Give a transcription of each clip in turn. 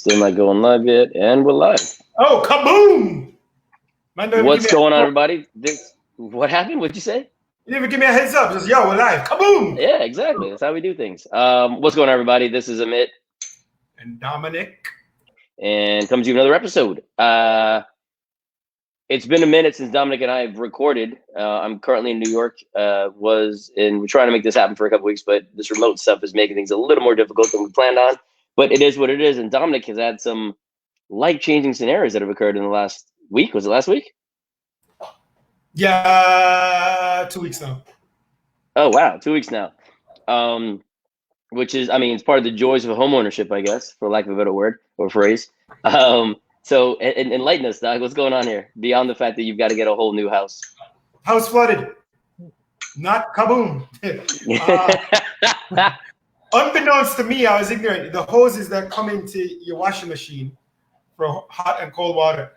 Still not going live yet, and we're live. Oh, kaboom! What's going on, everybody? What happened? What'd you say? You didn't even give me a heads up. Just, yo, we're live. Kaboom! Yeah, exactly. That's how we do things. What's going on, everybody? This is Amit. And Dominic. And comes to you another episode. It's been a minute since Dominic and I have recorded. I'm currently in New York. We're trying to make this happen for a couple weeks, but this remote stuff is making things a little more difficult than we planned on. But it is what it is. And Dominic has had some life-changing scenarios that have occurred in the last week. Was it last week? Yeah, 2 weeks now. Oh, wow. 2 weeks now. Which is, it's part of the joys of homeownership, I guess, for lack of a better word or phrase. So enlighten us, Doc. What's going on here? Beyond the fact that you've got to get a whole new house. House flooded. Not kaboom. Unbeknownst to me, I was ignorant. The hoses that come into your washing machine for hot and cold water,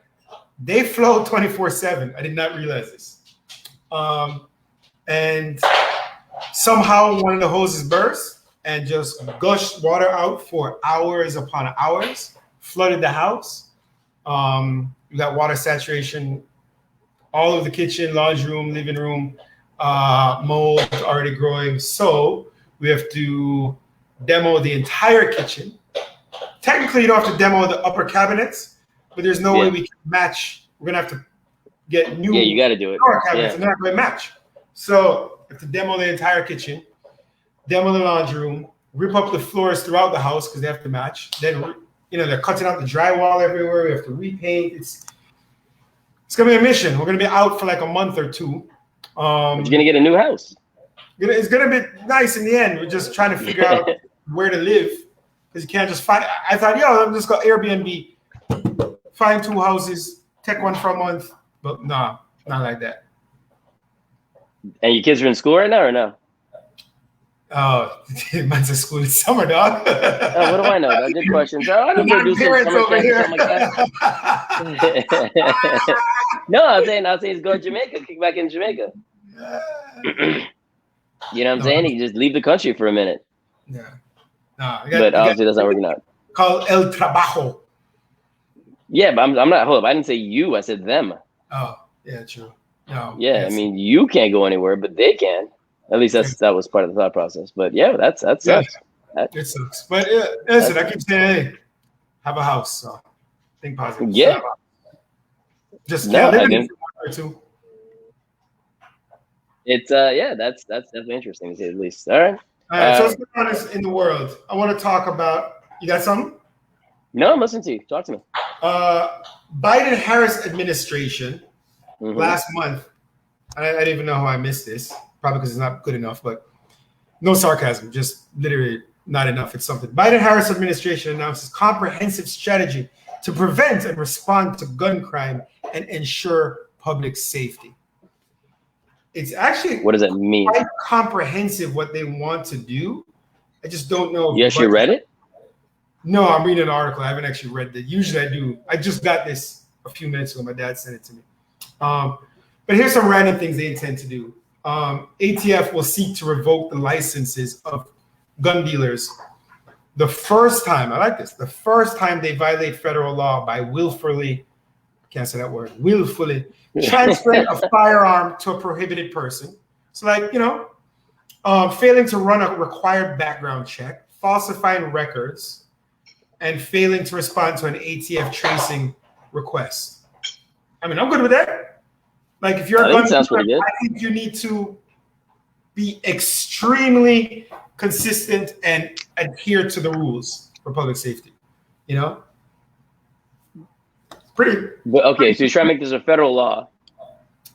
they flow 24/7. I did not realize this. And somehow one of the hoses burst and just gushed water out for hours upon hours, flooded the house. We got water saturation all over the kitchen, laundry room, living room, mold already growing. So we have to demo the entire kitchen. Technically, you don't have to demo the upper cabinets, but there's no way we can match. We're gonna have to get new. Yeah, you got to do it. Lower cabinets, and they're not going to match. So we have to demo the entire kitchen, demo the laundry room, rip up the floors throughout the house because they have to match. Then they're cutting out the drywall everywhere. We have to repaint. It's gonna be a mission. We're gonna be out for like a month or two. You're gonna get a new house. It's gonna be nice in the end. We're just trying to figure out where to live because you can't just find. I thought, I'm just gonna Airbnb, find two houses, take one for a month, but nah, not like that. And your kids are in school right now, or no? Oh, man's at school this summer, dog. Oh, what do I know? That's a good question. So I don't know do some summer camp or something like that. No, I'm saying he's going to Jamaica, kick back in Jamaica. You know what I'm saying? He just leave the country for a minute. Yeah. But obviously that's not working out. Called El Trabajo. Yeah, but I'm not. Hold up, I didn't say you. I said them. Oh, yeah, true. No. Yeah, yes. You can't go anywhere, but they can. At least that was part of the thought process. But yeah, that sucks. Yeah, it sucks. But listen, I keep saying, hey, have a house. So think positive. Yeah. Just can't live in or two. It's that's definitely interesting to say the least. All right. All right. So what's going on in the world? I want to talk about. You got something? No, I'm listening to you. Talk to me. Biden-Harris administration last month. I didn't even know how I missed this. Probably because it's not good enough, but no sarcasm, just literally not enough. It's something. Biden-Harris administration announces comprehensive strategy to prevent and respond to gun crime and ensure public safety. It's actually what does that mean? Quite comprehensive what they want to do. I just don't know. You actually read it? No, I'm reading an article. I haven't actually read it. Usually I do. I just got this a few minutes ago. My dad sent it to me. But here's some random things they intend to do. ATF will seek to revoke the licenses of gun dealers the first time, I like this, the first time they violate federal law by willfully transferring a firearm to a prohibited person. So failing to run a required background check, falsifying records, and failing to respond to an ATF tracing request. I'm good with that. Like if you're a gun dealer, I think you need to be extremely consistent and adhere to the rules for public safety. Pretty. But okay, so you're trying to make this a federal law.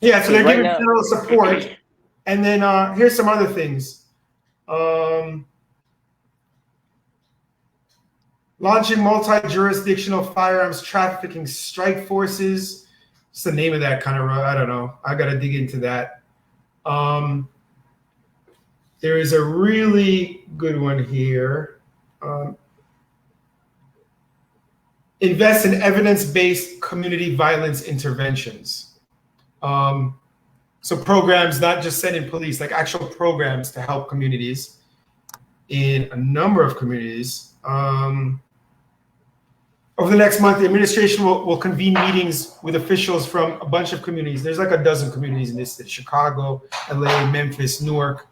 Yeah, so they're giving federal support. And then here's some other things. Launching multi-jurisdictional firearms trafficking strike forces. What's the name of that kind of? I don't know. I got to dig into that. There is a really good one here. Invest in evidence-based community violence interventions. So programs, not just sending police, like actual programs to help communities in a number of communities. Over the next month, the administration will convene meetings with officials from a bunch of communities. There's like a dozen communities in this city: Chicago, LA, Memphis, Newark,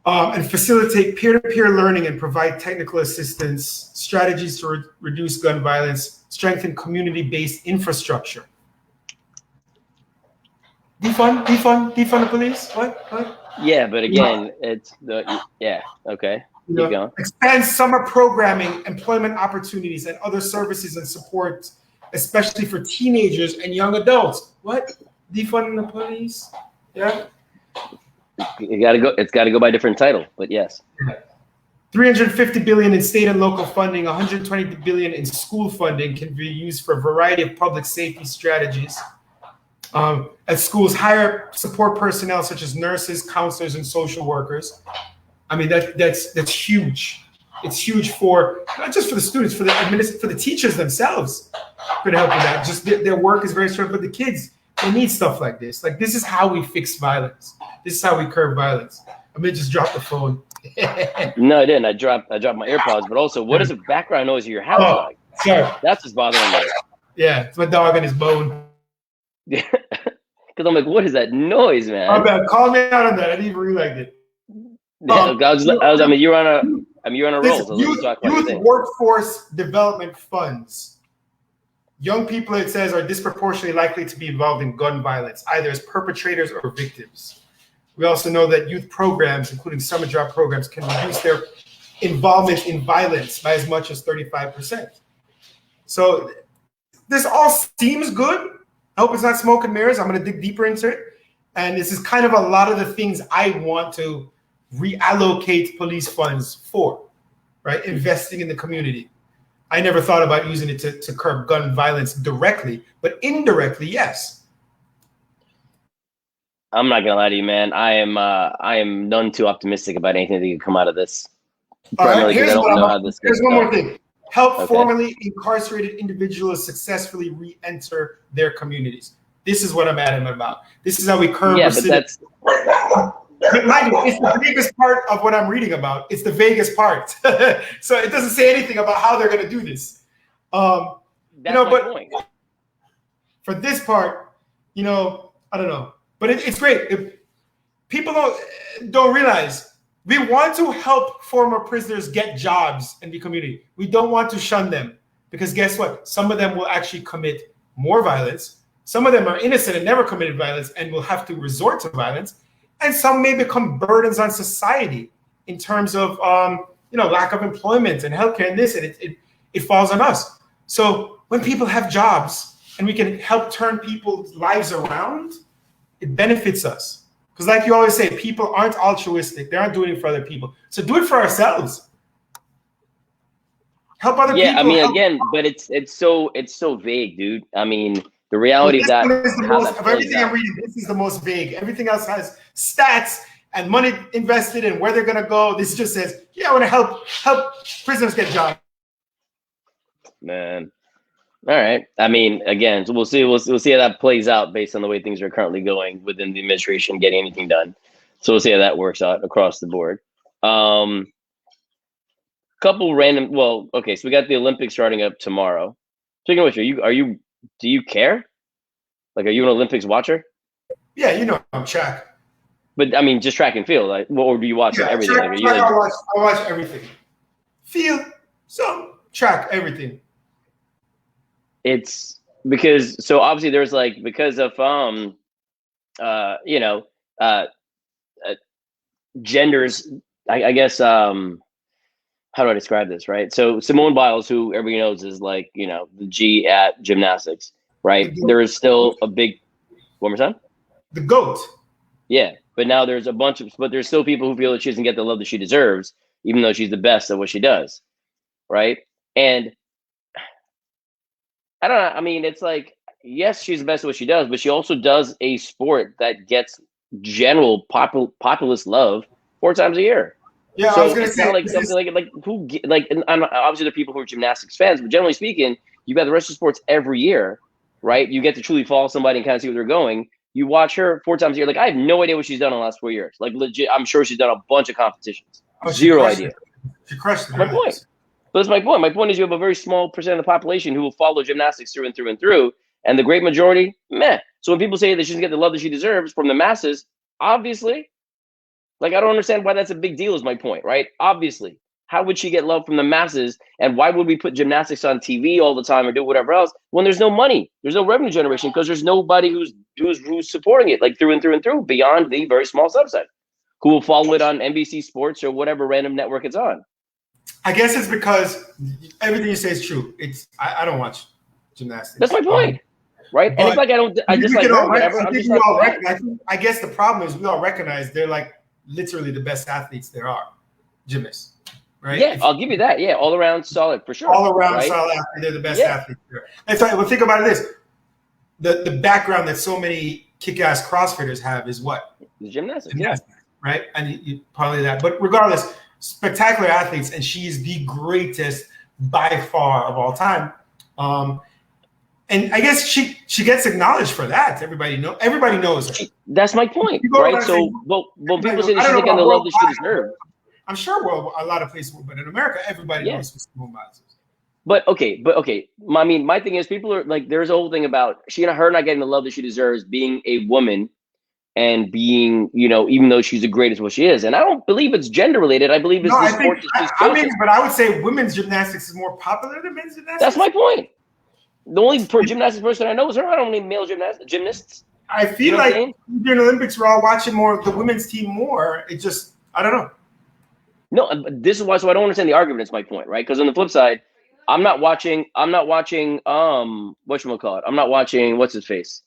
and facilitate peer-to-peer learning and provide technical assistance, strategies to reduce gun violence, strengthen community-based infrastructure. Defund the police? What? Yeah, but again, okay. Keep going. Expand summer programming, employment opportunities, and other services and support, especially for teenagers and young adults. What? Defund the police? Yeah. You gotta go. It's got to go by different title, but yes. 350 billion in state and local funding, 120 billion in school funding can be used for a variety of public safety strategies. At schools, hire support personnel such as nurses, counselors, and social workers. I mean, that's huge. It's huge for not just for the students, for the teachers themselves. Could help with that. Just their work is very strong, but the kids, they need stuff like this. Like, this is how we fix violence. This is how we curb violence. I mean, just drop the phone. No, I didn't. I dropped my AirPods. But also, what is the background noise of your house like? Sorry. That's what's bothering me. Yeah, it's my dog and his bone. Yeah, because I'm like, what is that noise, man? Oh, man, call me out on that. I didn't even realize it. You're on a roll. So youth workforce development funds. Young people, it says, are disproportionately likely to be involved in gun violence, either as perpetrators or victims. We also know that youth programs, including summer job programs, can reduce their involvement in violence by as much as 35%. So this all seems good. I hope it's not smoke and mirrors. I'm going to dig deeper into it. And this is kind of a lot of the things I want to reallocate police funds for, right? Investing in the community. I never thought about using it to curb gun violence directly, but indirectly, yes. I'm not gonna lie to you, man. I am none too optimistic about anything that could come out of this. Primarily because I don't know how this Here's one more thing. Help formerly incarcerated individuals successfully re-enter their communities. This is what I'm adamant about. This is how we curb. Yeah, but that's. But mind you, it's the biggest part of what I'm reading about. It's the vaguest part. So it doesn't say anything about how they're going to do this. That's my point. For this part, I don't know. But it's great. If people don't realize, we want to help former prisoners get jobs in the community. We don't want to shun them, because guess what? Some of them will actually commit more violence. Some of them are innocent and never committed violence and will have to resort to violence. And some may become burdens on society in terms of lack of employment and healthcare and this, and it falls on us. So when people have jobs and we can help turn people's lives around, it benefits us. Because like you always say, people aren't altruistic. They aren't doing it for other people. So do it for ourselves. Help other people. Yeah, I mean, again, but it's so vague, dude. I mean, the reality of that is of everything I'm reading, this is the most vague. Everything else has stats and money invested and where they're gonna go. This just says, I want to help prisoners get jobs. Man. All right. I mean, again, so we'll see how that plays out based on the way things are currently going within the administration, getting anything done. So we'll see how that works out across the board. Couple random. Well, okay. So we got the Olympics starting up tomorrow. Speaking of which, do you care? Like, are you an Olympics watcher? Yeah, I'm track. But I mean, just track and field, like, or do you watch everything? I watch everything. Field, track, everything. It's because obviously there's because of genders, I guess, how do I describe this, right? So Simone Biles, who everybody knows is the G at gymnastics, right? There is still a big, one more time? The GOAT. Yeah, but now there's but there's still people who feel that she doesn't get the love that she deserves, even though she's the best at what she does, right? And I don't know. I mean, it's yes, she's the best at what she does, but she also does a sport that gets general populist love 4 times a year. Yeah, so I was going to say, not and obviously there are people who are gymnastics fans, but generally speaking, you got the rest of sports every year, right? You get to truly follow somebody and kind of see where they're going. You watch her 4 times a year. I have no idea what she's done in the last 4 years. Legit, I'm sure she's done a bunch of competitions. Zero idea. She crushed it. My point. But that's my point. My point is you have a very small percent of the population who will follow gymnastics through and through and through, and the great majority, meh. So when people say that she doesn't get the love that she deserves from the masses, obviously, like I don't understand why that's a big deal is my point, right? Obviously. How would she get love from the masses? And why would we put gymnastics on TV all the time or do whatever else when there's no money? There's no revenue generation because there's nobody who's supporting it like through and through and through beyond the very small subset who will follow it on NBC Sports or whatever random network it's on. I guess it's because everything you say is true. I don't watch gymnastics. That's my point, right? And it's like I just like her, whatever. I guess the problem is we all recognize they're like literally the best athletes there are, gymnasts. Right? Yeah, I'll give you that. Yeah, all around solid for sure. All around solid athlete, they're the best athletes there. And so, well, think about it this: the background that so many kick-ass CrossFitters have is what? Gymnastics, right? And you probably that. But regardless, spectacular athletes, and she is the greatest by far of all time. And I guess she gets acknowledged for that. Everybody knows her. That's my point, right? So, well, people say that she's getting the love that she deserves. I'm sure a lot of places, but in America, everybody knows who Simone Biles is. But okay. I mean, my thing is, people are like, there's a whole thing about her not getting the love that she deserves, being a woman, and being, even though she's the greatest, what she is, and I don't believe it's gender related. I believe it's the sport that she's chosen. But I would say women's gymnastics is more popular than men's gymnastics. That's my point. The only gymnastics person I know is her. I don't need male gymnasts. I feel like during the Olympics, we're all watching more the women's team more. It just, I don't know. No, this is why. So I don't understand the argument. It's my point, right? Because on the flip side, I'm not watching. Whatchamacallit. I'm not watching. What's his face?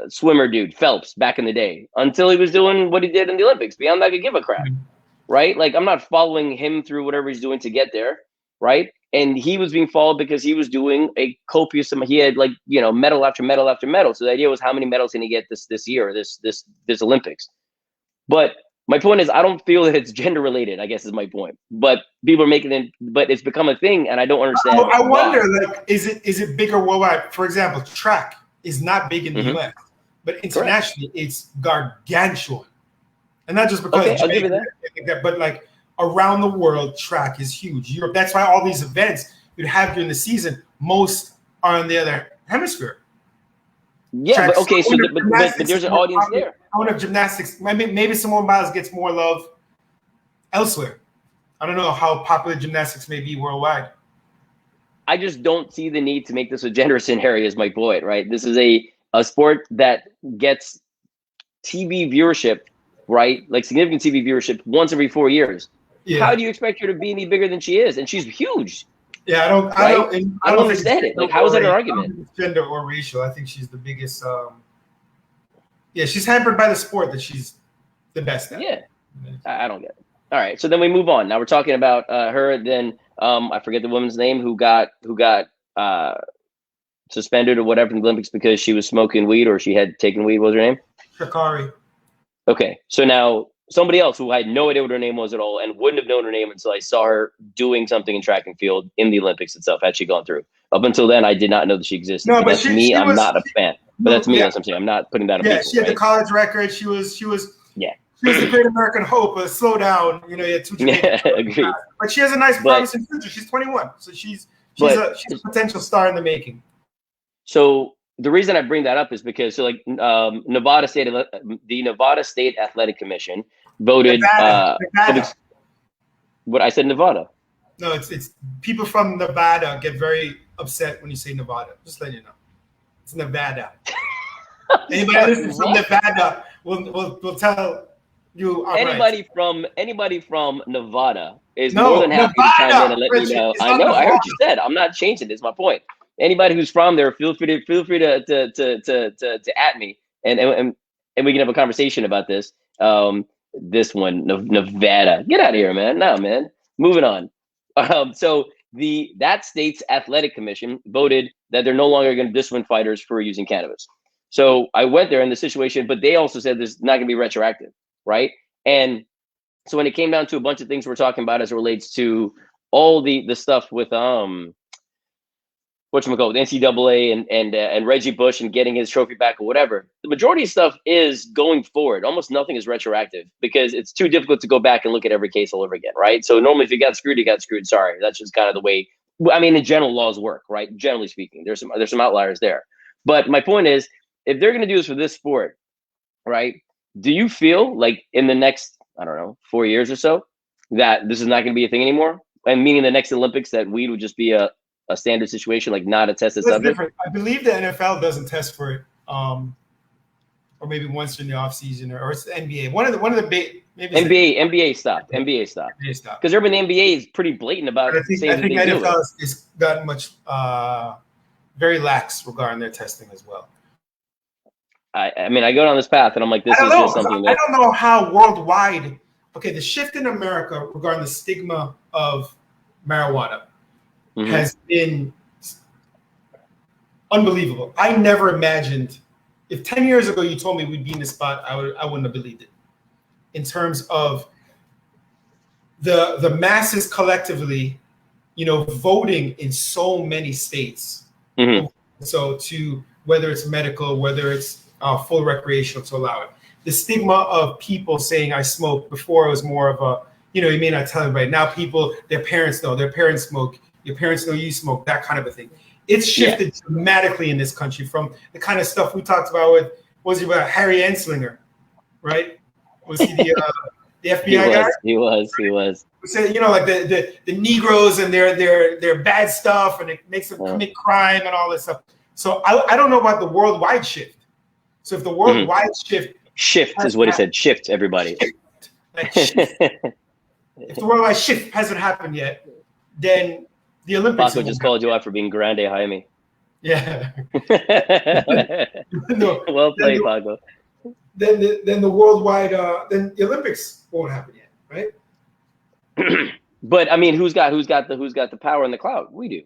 Swimmer dude Phelps back in the day until he was doing what he did in the Olympics. Beyond that, I could give a crap, right? Like I'm not following him through whatever he's doing to get there, right? And he was being followed because he was doing a copious. He had medal after medal after medal. So the idea was how many medals can he get this year, this Olympics, but. My point is, I don't feel that it's gender related, I guess is my point. But people are making it, but it's become a thing, and I don't understand. I wonder, like, is it bigger worldwide? For example, track is not big in the US, but internationally, it's gargantuan. And not just because I'll give you that. But like around the world, track is huge. Europe, that's why all these events you have during the season, most are in the other hemisphere. Yeah, but okay, so but there's an audience there. I wonder if gymnastics, maybe Simone Biles gets more love elsewhere. I don't know how popular gymnastics may be worldwide. I just don't see the need to make this a gender scenario is my point, right? This is a sport that gets TV viewership, right? Like significant TV viewership once every 4 years. Yeah. How do you expect her to be any bigger than she is? And she's huge. Yeah, I don't understand it. Like, how is that an argument? Gender or racial? I think she's the biggest. She's hampered by the sport that she's the best at. Yeah, I don't get it. All right, so then we move on. Now we're talking about her. Then I forget the woman's name who got suspended or whatever in the Olympics because she was smoking weed or she had taken weed. What was her name? Sha'Carri. Okay, so now somebody else who I had no idea what her name was at all and wouldn't have known her name until I saw her doing something in track and field in the Olympics itself, had she gone through. Up until then, I did not know that she existed. No, but that's me. I'm not a fan. But that's me. That's what I'm saying. I'm not putting that on people. She had the college record. She was the great American hope. Slow down. You had two. Agreed. But she has a nice, promising future. She's 21, so she's a potential star in the making. So the reason I bring that up is because the Nevada State Athletic Commission voted. Nevada. What I said, Nevada. No, it's people from Nevada get very upset when you say Nevada. Just letting you know, it's Nevada. Anybody listening from Nevada will tell you. Anybody from Nevada is more than happy to chime in and let me know. I know. I heard you said. I'm not changing this. My point. Anybody who's from there, feel free to at me and we can have a conversation about this. This one, Nevada. Get out of here, man. No, man. Moving on. So that state's athletic commission voted that they're no longer going to discipline fighters for using cannabis. So I went there in the situation, but they also said there's not going to be retroactive, right? And so when it came down to a bunch of things we're talking about as it relates to all the stuff with whatchamacallit, NCAA and Reggie Bush and getting his trophy back or whatever. The majority of stuff is going forward. Almost nothing is retroactive because it's too difficult to go back and look at every case all over again, right? So normally if you got screwed, you got screwed. Sorry. That's just kind of the way, I mean, in general laws work, right? Generally speaking, there's some outliers there. But my point is, if they're going to do this for this sport, right, do you feel like in the next, I don't know, 4 years or so, that this is not going to be a thing anymore? And meaning the next Olympics, that weed would just be a standard situation, like not a tested subject? Different. I believe the NFL doesn't test for it, or maybe once in the off season, or it's the NBA. One of the big maybe NBA stopped. NBA stopped because everyone in the NBA is pretty blatant about. I think NFL has gotten much very lax regarding their testing as well. I mean, I go down this path and I'm like, this is just something. I don't know how worldwide. Okay, the shift in America regarding the stigma of marijuana has been unbelievable. I never imagined, if 10 years ago you told me we'd be in this spot, I wouldn't have believed it. In terms of the masses collectively, voting in so many states. So to whether it's medical, whether it's full recreational to allow it. The stigma of people saying I smoke, before it was more of a, you may not tell anybody. Now people, their parents know, their parents smoke, your parents know you smoke, that kind of a thing. It's shifted dramatically in this country from the kind of stuff we talked about with, about Harry Anslinger, right? Was he the FBI guy? He was. We said, like the Negroes and their bad stuff, and it makes them commit crime and all this stuff. So I don't know about the worldwide shift. So if the worldwide shift is what he said. Shift, everybody. Shift. If the worldwide shift hasn't happened yet, then the Olympics. Paco just called you out for being grande, Jaime. Yeah. Well played, Paco. Then the worldwide, then the Olympics won't happen yet, right? But I mean, who's got the power and the clout? We do.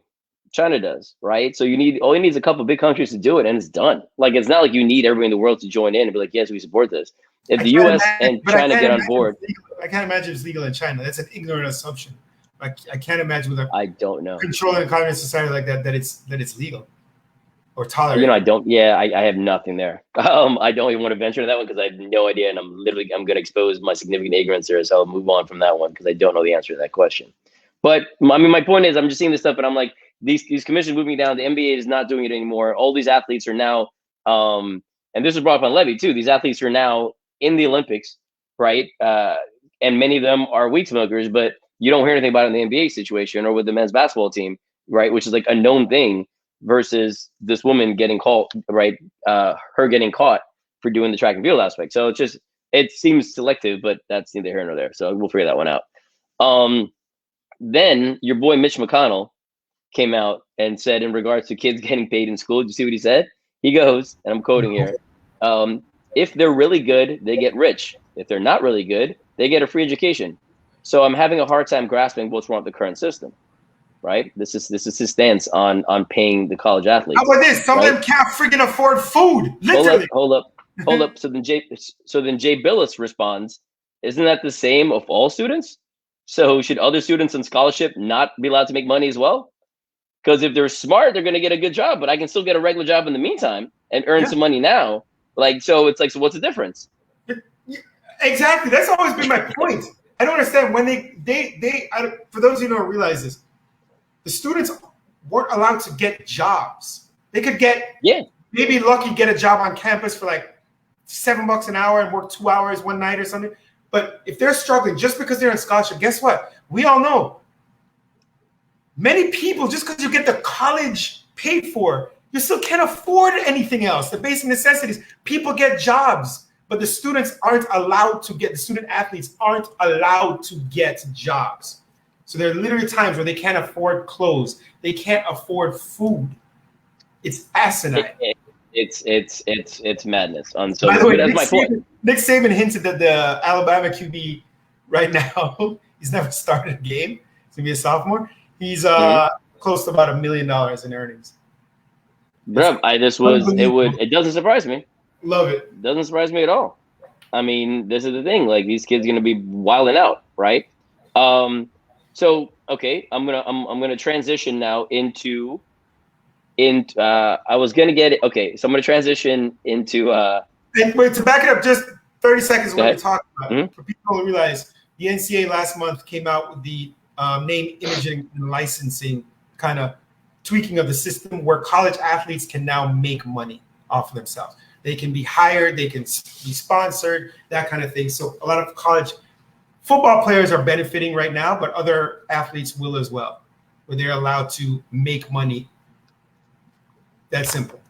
China does, right? So all you need is a couple of big countries to do it, and it's done. Like, it's not like you need everybody in the world to join in and be like, yes, we support this. If the U.S. and China get on board, I can't imagine it's legal in China. That's an ignorant assumption. Like, I can't imagine with I don't know, controlling a communist society like that it's legal or tolerated. I don't. Yeah, I have nothing there. I don't even want to venture into that one because I have no idea, and I'm going to expose my significant ignorance there. So I'll move on from that one because I don't know the answer to that question. But I mean, my point is, I'm just seeing this stuff, and I'm like, these commissions moving down. The NBA is not doing it anymore. All these athletes are now, and this was brought up on Levy too. These athletes are now in the Olympics, right? And many of them are weed smokers, but you don't hear anything about it in the NBA situation or with the men's basketball team, right? Which is like a known thing versus this woman getting caught, right? Her getting caught for doing the track and field aspect. So it seems selective, but that's neither here nor there. So we'll figure that one out. Then your boy Mitch McConnell came out and said, in regards to kids getting paid in school, did you see what he said? He goes, and I'm quoting here, if they're really good, they get rich. If they're not really good, they get a free education. So I'm having a hard time grasping what's wrong with the current system, right? This is his stance on paying the college athletes. How about this? Some of them can't freaking afford food. Literally. Hold up. So then Jay Billis responds, isn't that the same of all students? So should other students on scholarship not be allowed to make money as well? Because if they're smart, they're going to get a good job, but I can still get a regular job in the meantime and earn some money now. Like, so it's like, so what's the difference? Exactly. That's always been my point. I don't understand when they for those who don't realize this, the students weren't allowed to get jobs. They could get, maybe lucky, get a job on campus for like $7 an hour and work 2 hours one night or something. But if they're struggling just because they're in scholarship, guess what? We all know many people, just because you get the college paid for, you still can't afford anything else. The basic necessities. People get jobs, but the students aren't allowed to get, the student athletes aren't allowed to get jobs. So there are literally times where they can't afford clothes. They can't afford food. It's asinine. It's madness. So by the way, that's my point. Nick Saban hinted that the Alabama QB right now, he's never started a game. He's gonna be a sophomore. He's close to about $1 million in earnings. Bro, it doesn't surprise me. Love it. It doesn't surprise me at all. I mean, this is the thing. Like, these kids gonna be wilding out, right? So okay, I'm gonna transition now into I was gonna get it. Okay, so I'm gonna transition into. And wait, to back it up, just 30 seconds what you're talking about. Mm-hmm. For people to realize, the NCAA last month came out with the name, imaging, and licensing kind of tweaking of the system where college athletes can now make money off of themselves. They can be hired, they can be sponsored, that kind of thing. So a lot of college football players are benefiting right now, but other athletes will as well, where they're allowed to make money. That's simple.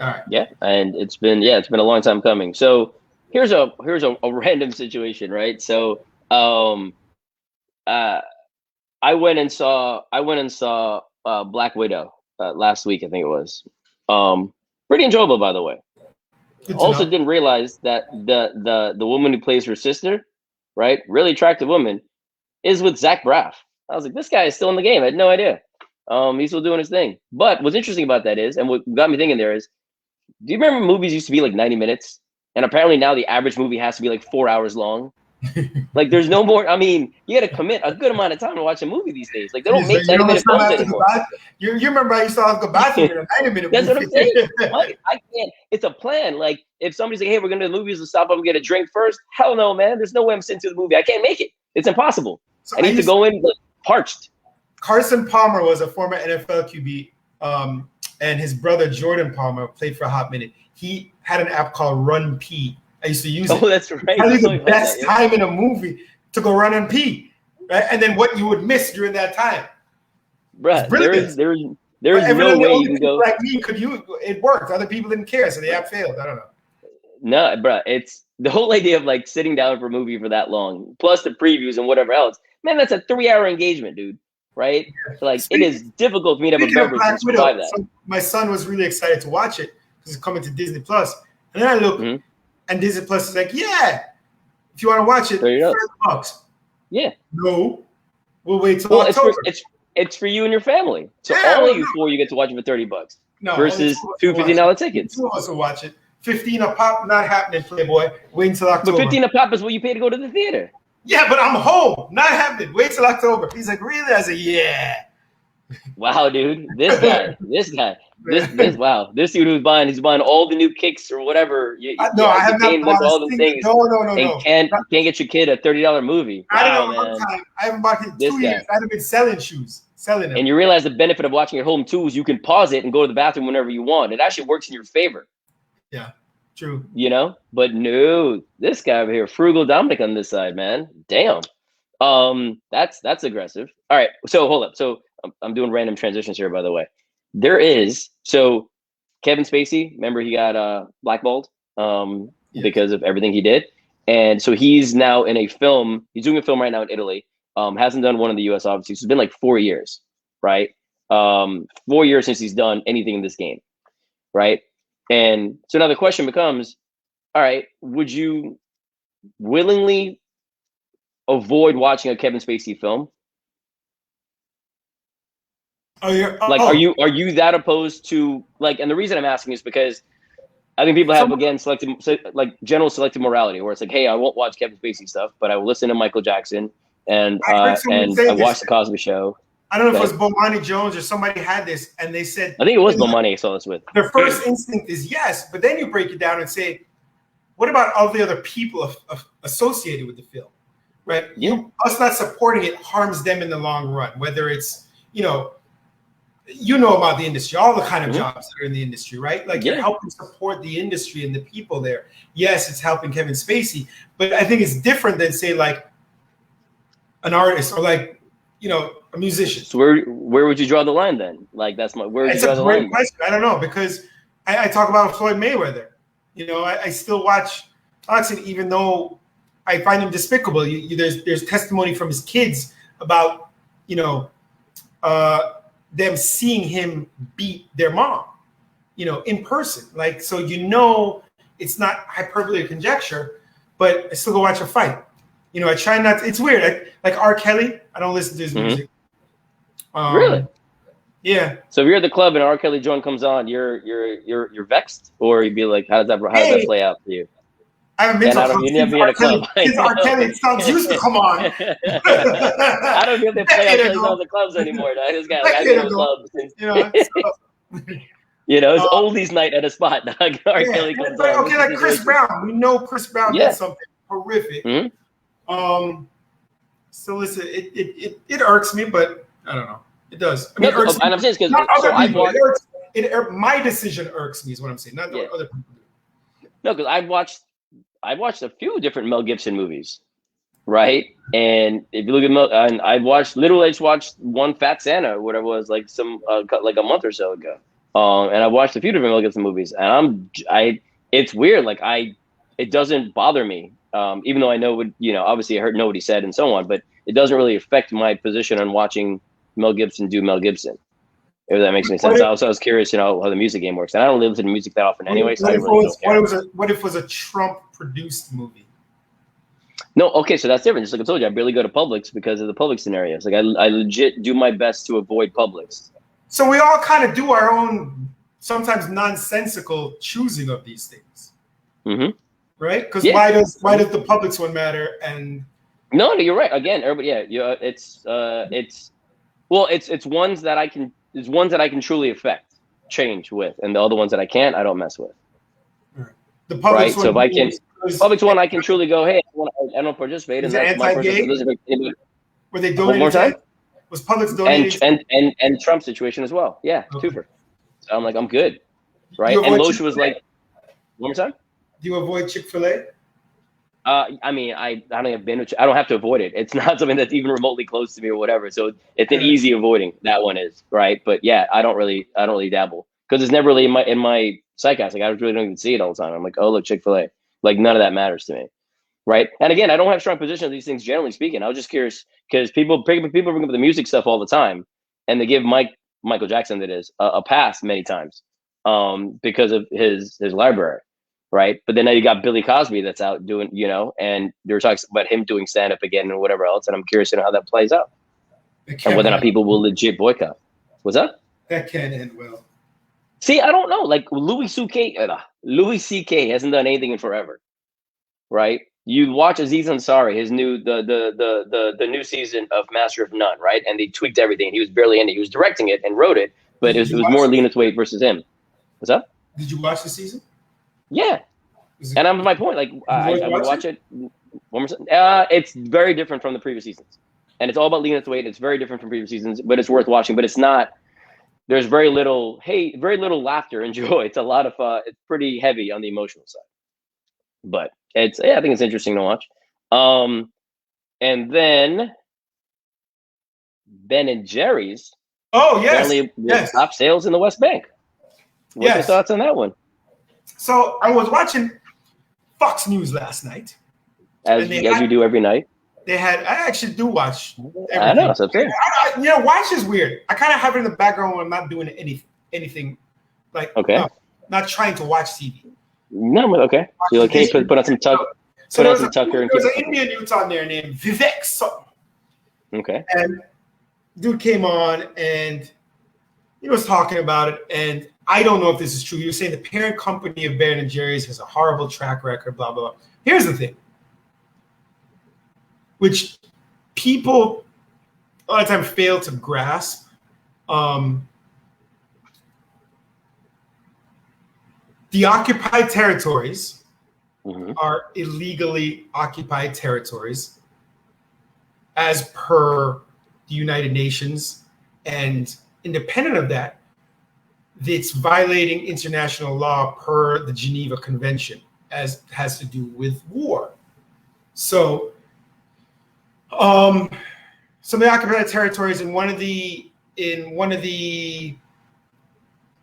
All right. Yeah, and it's been a long time coming. So here's a random situation, right? So I went and saw Black Widow last week, I think it was. Pretty enjoyable, by the way. Also didn't realize that the woman who plays her sister, right, really attractive woman, is with Zach Braff. I was like, this guy is still in the game. I had no idea. He's still doing his thing. But what's interesting about that is, and what got me thinking there is, do you remember movies used to be like 90 minutes? And apparently now the average movie has to be like 4 hours long. Like there's no more. I mean, you got to commit a good amount of time to watch a movie these days. Like they don't make 90-minute films anymore. You remember I used to have to go bathroom in a 90-minute movie. That's what I'm saying. I can't. It's a plan. Like if somebody's like, hey, we're going to the movies, let's stop up and get a drink first. Hell no, man. There's no way I'm sitting through the movie. I can't make it. It's impossible. So I need to go in like, parched. Carson Palmer was a former NFL QB, and his brother Jordan Palmer played for a hot minute. He had an app called Run P. I used to use it. Oh, that's right. Probably the best time in a movie to go run and pee, right? And then what you would miss during that time. Bruh, there is no way you can go. Like me, it worked. Other people didn't care, so the app failed. I don't know. No, bruh, it's the whole idea of like sitting down for a movie for that long, plus the previews and whatever else. Man, that's a 3-hour engagement, dude. Right? So, like it is difficult for me to have a beverage to survive that. So my son was really excited to watch it because it's coming to Disney Plus. And then I look, and Disney Plus is like, yeah, if you want to watch it, $30. Yeah. No, we'll wait till October. It's for you and your family. So all of you four, you get to watch it for $30 versus two $15 tickets. 2 of us will watch it. 15 a pop, not happening, Playboy. Wait until October. But 15 a pop is what you pay to go to the theater. Yeah, but I'm home. Not happening. Wait till October. He's like, really? I said, yeah. Wow, dude. This guy. Wow. This dude he's buying all the new kicks or whatever. I have not bought all the things. No. And can't get your kid a $30 movie. Wow, man. I haven't bought it in 2 years. I haven't been selling them. And you realize the benefit of watching at home too is you can pause it and go to the bathroom whenever you want. It actually works in your favor. Yeah. True. You know, but no, this guy over here, frugal Dominic on this side, man. Damn. That's aggressive. All right. So hold up. So I'm doing random transitions here, by the way. So Kevin Spacey, remember he got blackballed because of everything he did. And so he's now in a film. He's doing a film right now in Italy. Hasn't done one in the US, obviously. So it's been like 4 years, right? 4 years since he's done anything in this game, right? And so now the question becomes, all right, would you willingly avoid watching a Kevin Spacey film? Oh, yeah. Are you that opposed to like? And the reason I'm asking is because I think people have general selective morality, where it's like, hey, I won't watch Kevin Spacey stuff, but I will listen to Michael Jackson and I watch the Cosby Show. I don't know if it was Bomani Jones or somebody had this, and they said I think it was Bomani I saw this with. Their first instinct is yes, but then you break it down and say, what about all the other people associated with the film, right? Yeah. Us not supporting it harms them in the long run. Whether it's you know about the industry, all the kind of jobs that are in the industry, right? Like you're helping support the industry and the people there. Yes, it's helping Kevin Spacey, but I think it's different than say like an artist or like a musician. So where would you draw the line then? Like that's where would you draw the line? It's a great question. I don't know because I talk about Floyd Mayweather. I still watch boxing even though I find him despicable. There's testimony from his kids about them seeing him beat their mom, in person. Like so, it's not hyperbole or conjecture, but I still go watch a fight. I try not to, it's weird. Like R. Kelly, I don't listen to his music. Really? Yeah. So if you're at the club and R. Kelly joint comes on, you're vexed, or you'd be like, how does that play out for you? I haven't been to a club. You never been at a club. R. Kelly sounds used to come on. I don't know if they play R. Kelly songs at clubs anymore. This guy, I've been to a club since. You know, it's oldies night at a spot. R. Yeah, Kelly comes but, on. okay, like Chris Brown. We know Chris Brown did something horrific. Mm-hmm. So listen, it irks me, but I don't know. It does. I mean, no, irks and I'm saying because so my decision irks me is what I'm saying. Not what other people do. No, because I've watched a few different Mel Gibson movies, right? And if you look at and I watched one Fat Santa or whatever it was, like like a month or so ago. And I watched a few different Mel Gibson movies, and it's weird. Like it doesn't bother me, even though I know obviously I know what he said and so on, but it doesn't really affect my position on watching Mel Gibson do Mel Gibson. If that makes any sense. I was curious, how the music game works, and I don't listen to music that often anyway. So what if it was a Trump-produced movie? No, okay, so that's different. Just like I told you, I barely go to Publix because of the Publix scenarios. Like I legit do my best to avoid Publix. So we all kind of do our own, sometimes nonsensical choosing of these things, right? Because why does the Publix one matter? And no, you're right. Again, everybody, it's ones that I can. There's ones that I can truly affect change with, and the other ones that I can't, I don't mess with. The Publix one, so if I can, Publix one, I can truly go, hey, I don't participate, and that's my personal. Were they donating? One more time? Was Publix donating? And Trump situation as well. Yeah, twofer. So I'm like, I'm good, right? And Moshe was like, one more time. Do you avoid Chick-fil-A? I mean, I don't have to avoid it. It's not something that's even remotely close to me or whatever. So it's an easy avoiding. That one is, right. But yeah, I don't really dabble because it's never really in my psychos. Like I really don't even see it all the time. I'm like, oh look, Chick-fil-A. Like none of that matters to me, right? And again, I don't have strong position on these things generally speaking. I was just curious because people bring up the music stuff all the time, and they give Michael Jackson, that is, a pass many times because of his library. Right. But then now you got Billy Cosby that's out doing, and there were talks about him doing stand up again and whatever else. And I'm curious to know how that plays out and whether or not people will legit boycott. What's that? That can't end well. See, I don't know. Like Louis C.K. hasn't done anything in forever. Right. You watch Aziz Ansari, his new the new season of Master of None. Right. And they tweaked everything. He was barely in it. He was directing it and wrote it. But it was more Lena Waithe versus him. What's up? Did you watch the season? Yeah, and I'm my point. Like I would watch it. It's very different from the previous seasons, and it's all about Lena Waithe. It's very different from previous seasons, but it's worth watching. But it's not. There's very little laughter and joy. It's a lot of. It's pretty heavy on the emotional side, but I think it's interesting to watch. And then Ben and Jerry's. Oh yes, apparently top sales in the West Bank. What's your thoughts on that one? So I was watching Fox News last night. As you do every night. I actually do watch everything. I know, so watch is weird. I kind of have it in the background when I'm not doing anything like not trying to watch TV. No, okay. So you put on some Tucker. So there's an Indian youth on there named Vivek Sutton. Okay. And dude came on and he was talking about it, and I don't know if this is true. You're saying the parent company of Ben and Jerry's has a horrible track record, blah, blah, blah. Here's the thing, which people a lot of times fail to grasp. The occupied territories are illegally occupied territories as per the United Nations, and independent of that, it's violating international law per the Geneva Convention, as has to do with war. So, some of the occupied territories in one of the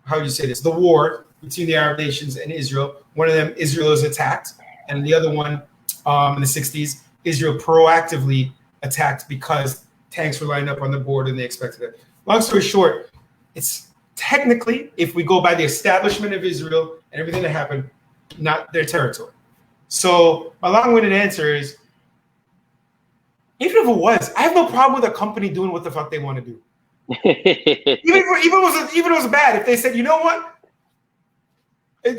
how do you say this? The war between the Arab nations and Israel. One of them, Israel is attacked, and the other one, in the 60s, Israel proactively attacked because tanks were lined up on the border and they expected it. Long story short, it's technically, if we go by the establishment of Israel and everything that happened, not their territory. So my long-winded answer is, even if it was, I have no problem with a company doing what the fuck they want to do. even if it was bad, if they said, you know what,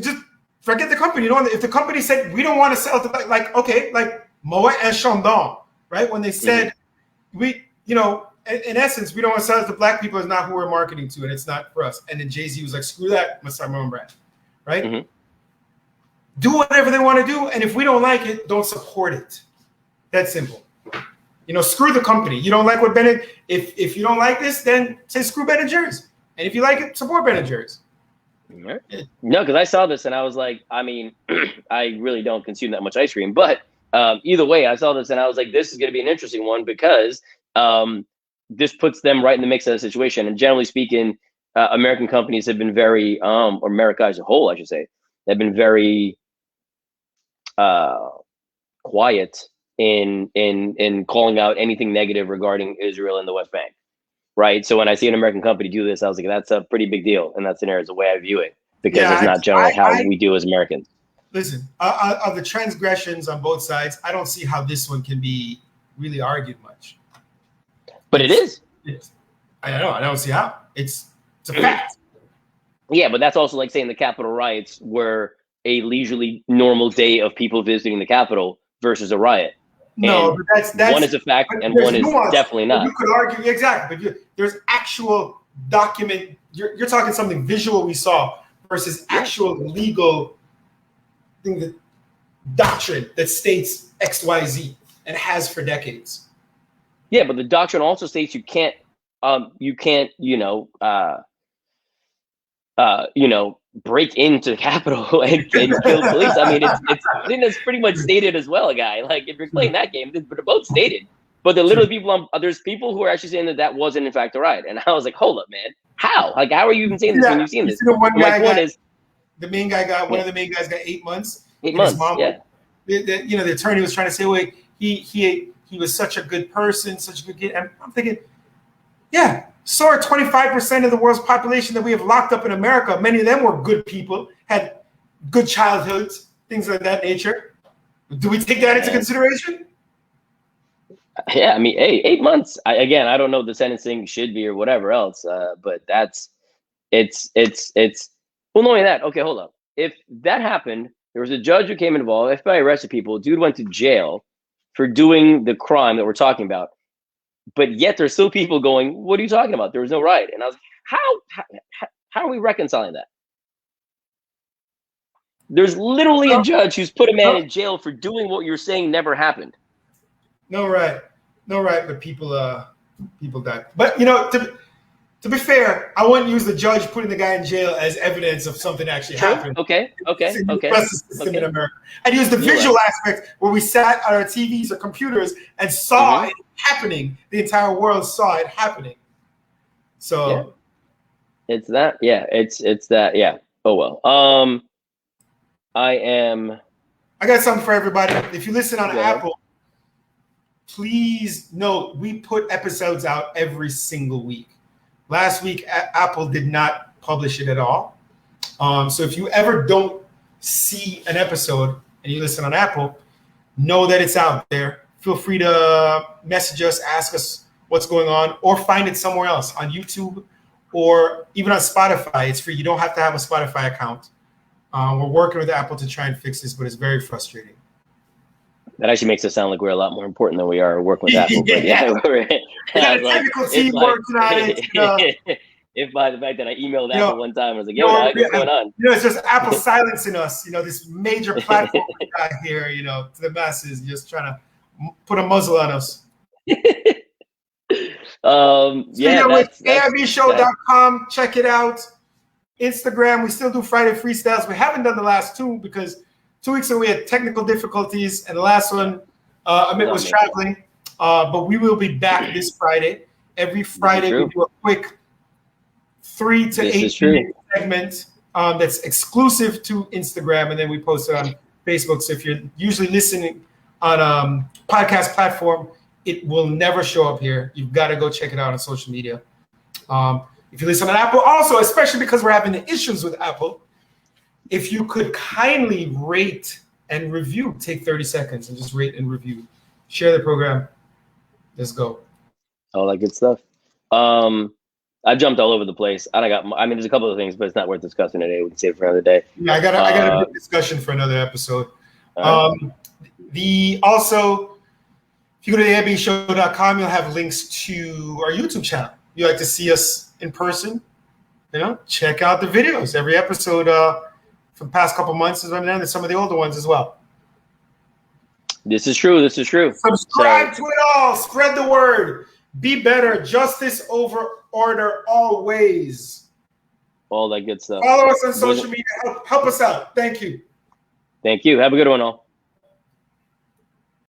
just forget the company. You know, if the company said we don't want to sell to like Moet and Chandon, right? When they said in essence, we don't want to sell it to black people. It's not who we're marketing to, and it's not for us. And then Jay-Z was like, screw that, I'm gonna start my own brand, right? Mm-hmm. Do whatever they want to do, and if we don't like it, don't support it. That's simple. Screw the company. You don't like what Ben, if you don't like this, then say screw Ben and Jerry's. And if you like it, support Ben and Jerry's. No, because I saw this and I was like, I mean, I really don't consume that much ice cream, but either way, I saw this and I was like, this is going to be an interesting one because this puts them right in the mix of the situation. And generally speaking, American companies have been very, or America as a whole, I should say, have been very quiet in calling out anything negative regarding Israel and the West Bank. Right. So when I see an American company do this, I was like, that's a pretty big deal. And that's the way I view it, because it's not generally how we do as Americans. Listen, of the transgressions on both sides, I don't see how this one can be really argued much. But it is. I don't know. I don't see how. It's a fact. Yeah, but that's also like saying the Capitol riots were a leisurely normal day of people visiting the Capitol versus a riot. No, and but that's one is a fact and one is definitely not. You could argue exactly, but there's actual document. You're talking something visual we saw versus actual legal thing, that doctrine that states X, Y, Z and has for decades. Yeah, but the doctrine also states you can't break into the Capitol and kill police. I mean, I think that's pretty much stated as well, guy. Like, if you're playing that game, they're both stated. But the literally people, there's people who are actually saying that wasn't in fact a riot. And I was like, hold up, man. How? Like, how are you even saying this when you've seen this? The main guy got, one of the main guys got 8 months. 8 months, yeah. The attorney was trying to say, wait, he was such a good person, such a good kid. And I'm thinking, yeah, so are 25% of the world's population that we have locked up in America. Many of them were good people, had good childhoods, things of that nature. Do we take that into consideration? Yeah, I mean, hey, 8 months. I don't know what the sentencing should be or whatever else, but it's well, not only that. Okay, hold up. If that happened, there was a judge who came involved. FBI arrested people. Dude went to jail for doing the crime that we're talking about. But yet there's still people going, what are you talking about? There was no riot. And I was like, how are we reconciling that? There's literally a judge who's put a man in jail for doing what you're saying never happened. No right, but people died. But to be fair, I wouldn't use the judge putting the guy in jail as evidence of something actually happened. Okay. System in America. I'd use the visual aspect where we sat on our TVs or computers and saw it happening. The entire world saw it happening. So it's that. Yeah, it's that. Yeah. Oh well. I got something for everybody. If you listen on Apple, please note we put episodes out every single week. Last week, Apple did not publish it at all. So if you ever don't see an episode and you listen on Apple, know that it's out there. Feel free to message us, ask us what's going on, or find it somewhere else on YouTube or even on Spotify. It's free. You don't have to have a Spotify account. We're working with Apple to try and fix this, but it's very frustrating. That actually makes it sound like we're a lot more important than we are working with Apple. But We got a technical team working on it. If by the fact that I emailed Apple one time, I was like, yo, what's going on? It's just Apple silencing us, this major platform we got here, to the masses, just trying to put a muzzle on us. AIBshow.com, check it out. Instagram, we still do Friday freestyles. We haven't done the last two because 2 weeks ago we had technical difficulties, and the last one, Amit was traveling. But we will be back this Friday. Every Friday we do a quick 3 to 8 minute segment that's exclusive to Instagram, and then we post it on Facebook. So if you're usually listening on podcast platform, it will never show up here. You've got to go check it out on social media. If you listen on Apple, also, especially because we're having the issues with Apple, if you could kindly rate and review, take 30 seconds and just rate and review. Share the program. Let's go. All that good stuff. I jumped all over the place. There's a couple of things, but it's not worth discussing today. We can save it for another day. Yeah, I got a big discussion for another episode. Also, if If you go to theairbshow.com, you'll have links to our YouTube channel. You like to see us in person, check out the videos. Every episode for the past couple months has been done, and some of the older ones as well. This is true. This is true. Subscribe to it all. Spread the word. Be better. Justice over order always. All that good stuff. Follow us on social media. Help us out. Thank you. Thank you. Have a good one, all.